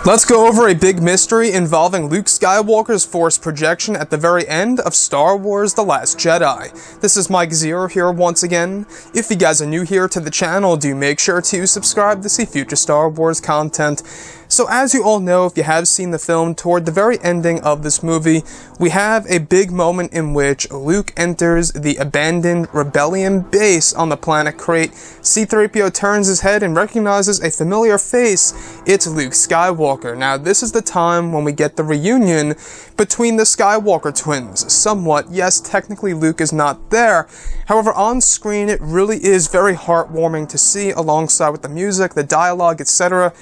Let's go over a big mystery involving Luke Skywalker's Force projection at the very end of Star Wars The Last Jedi. This is Mike Zero here once again. If you guys are new here to the channel, do make sure to subscribe to see future Star Wars content. So as you all know, if you have seen the film, toward the very ending of this movie, we have a big moment in which Luke enters the abandoned Rebellion base on the planet Crait. C-3PO turns his head and recognizes a familiar face. It's Luke Skywalker. Now, this is the time when we get the reunion between the Skywalker twins. Somewhat, yes, technically Luke is not there. However, on screen, it really is very heartwarming to see, alongside with the music, the dialogue, etc.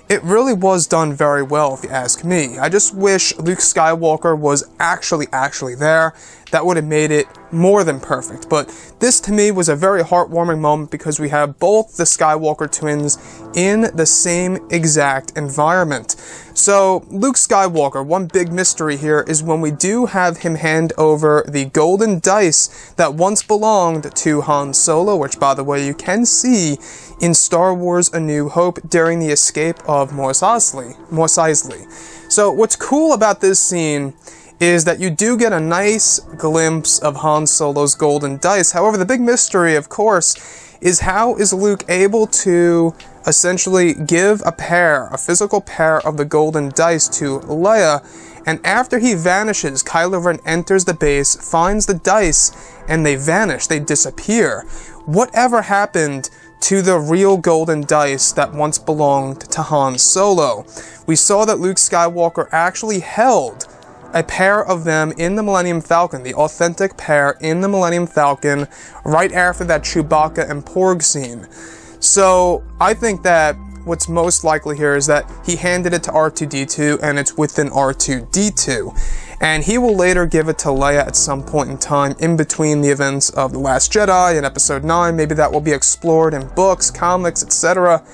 It really was done very well, if you ask me. I just wish Luke Skywalker was actually there. That would have made it more than perfect. But this, to me, was a very heartwarming moment because we have both the Skywalker twins in the same exact environment. So, Luke Skywalker, one big mystery here is when we do have him hand over the golden dice that once belonged to Han Solo, which, by the way, you can see in Star Wars A New Hope during the escape of Mos Eisley. So, what's cool about this scene is that you do get a nice glimpse of Han Solo's golden dice. However, the big mystery, of course, is how is Luke able to essentially give a physical pair of the golden dice to Leia, and after he vanishes, Kylo Ren enters the base, finds the dice, and they vanish, they disappear. Whatever happened to the real golden dice that once belonged to Han Solo? We saw that Luke Skywalker actually held a pair of them in the Millennium Falcon, the authentic pair in the Millennium Falcon, right after that Chewbacca and Porg scene. So, I think that what's most likely here is that he handed it to R2-D2, and it's within R2-D2. And he will later give it to Leia at some point in time in between the events of The Last Jedi and Episode 9. Maybe that will be explored in books, comics, etc.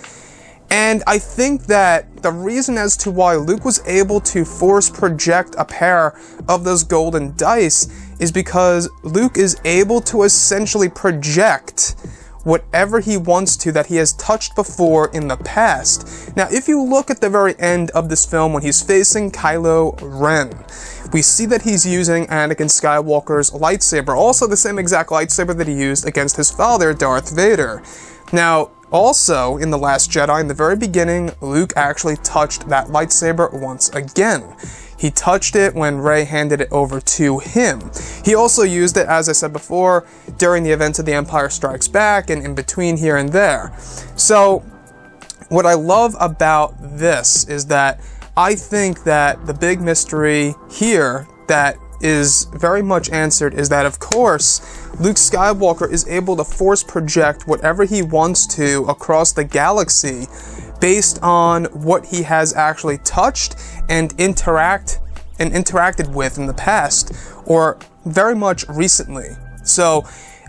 And I think that the reason as to why Luke was able to force project a pair of those golden dice is because Luke is able to essentially project whatever he wants to that he has touched before in the past. Now, if you look at the very end of this film when he's facing Kylo Ren, we see that he's using Anakin Skywalker's lightsaber, also the same exact lightsaber that he used against his father, Darth Vader. Now, also, in The Last Jedi, in the very beginning, Luke actually touched that lightsaber once again. He touched it when Rey handed it over to him. He also used it, as I said before, during the events of The Empire Strikes Back and in between here and there. So, what I love about this is that I think that the big mystery here that is very much answered is that, of course, Luke Skywalker is able to force project whatever he wants to across the galaxy based on what he has actually touched and interacted with in the past, or very much recently. So,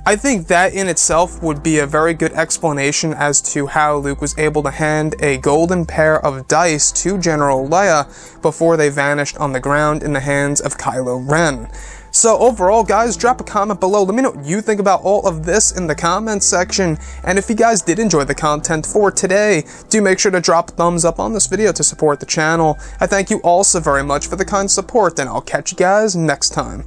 I think that in itself would be a very good explanation as to how Luke was able to hand a golden pair of dice to General Leia before they vanished on the ground in the hands of Kylo Ren. So overall, guys, drop a comment below. Let me know what you think about all of this in the comments section. And if you guys did enjoy the content for today, do make sure to drop a thumbs up on this video to support the channel. I thank you all so very much for the kind support, and I'll catch you guys next time.